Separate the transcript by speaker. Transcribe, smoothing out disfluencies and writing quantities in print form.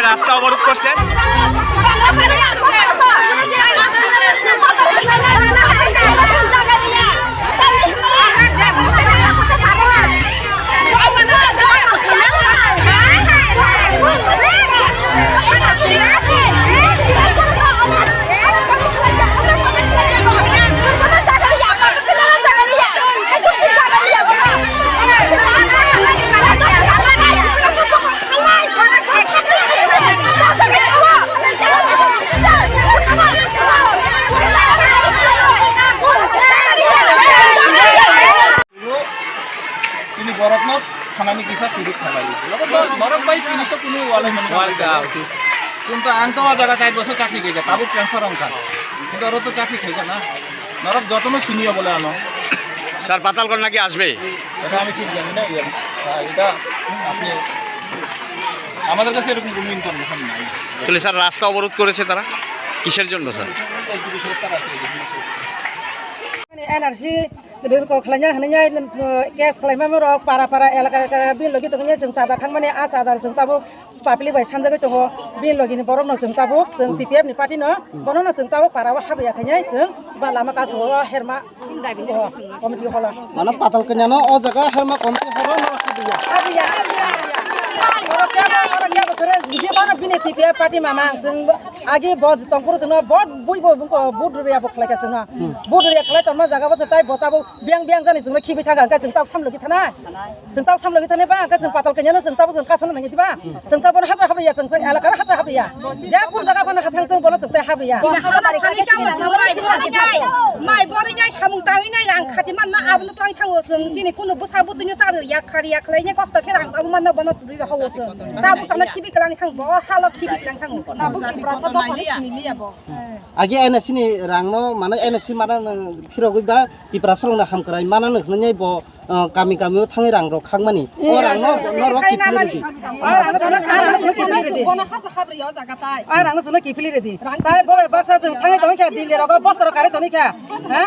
Speaker 1: রাস্তা অবরোধ করছে।
Speaker 2: বরফনত খানানি kisah sudut kembali. Borof bayi sini tuh kuno waleh
Speaker 1: warga
Speaker 2: কিন্তু আনতাওয়া জায়গা 4 বছর চাকরি খেয়ে তাবুক ট্রান্সফার অঙ্কার কিন্তু ওরা তো চাকরি খেয়ে না নরক যতন শুনিও বলে আনো
Speaker 1: স্যার পাতালগড় নাকি আসবে
Speaker 2: এটা আমি ঠিক জানি না এটা আপনি আমাদের কাছে এরকম কোনো ইনফরমেশন নাই।
Speaker 1: তাহলে স্যার রাস্তা অবরোধ করেছে তারা কিসের জন্য sir?
Speaker 3: NRC gedung ko khlanya hananya gas khlaima mo rok para elaka bin logi to nya jeng sada khang mane a sada jeng tabo papili bai sanja go to bin logi ni borok no jeng tabo jeng TPF ni party no bono no jeng tabo para wa habya khanya jeng ba lama ka so herma komiti hola
Speaker 2: mana patal kenya no o jaga herma komiti hola no habya orang betul biji mana bini TPF party mamang jeng agi bod tongpur jeng bod bui bod ria bo khlai ka jeng bod ria khlai ton ma jaga bo tai botabo biang jani jeng khibi thaga ka jeng taw samlogi thana jeng taw samlogi thane ba ka jeng patal kenya no jeng taw jeng ka sona nangi diba jeng taw bon haja habya jeng elaka haja habya ja kun jaga pana hathang teng bono jeng tai habya mai bori nyai samung tangi nai rang khati man na abnu tang thango jeng jini kunu busa budunya sa ya khari khlai kosta kherang abu man na bono dui hawo jeng tabu tang khibi klang thang bo halo khibi klang thang tabu ki prasa do ni ya bo
Speaker 4: agi NSC ni rangno mana NSC mana phirogiba ti prasarong na hamkrai mana nai bo kami thangi rang rok khangmani o rangno norok ki phili
Speaker 3: bono hasa khabri yo jaga tai rangno sona ki phili redi tai bo baksa jeng thangi dong kha dili rok bostor kare toni kha ha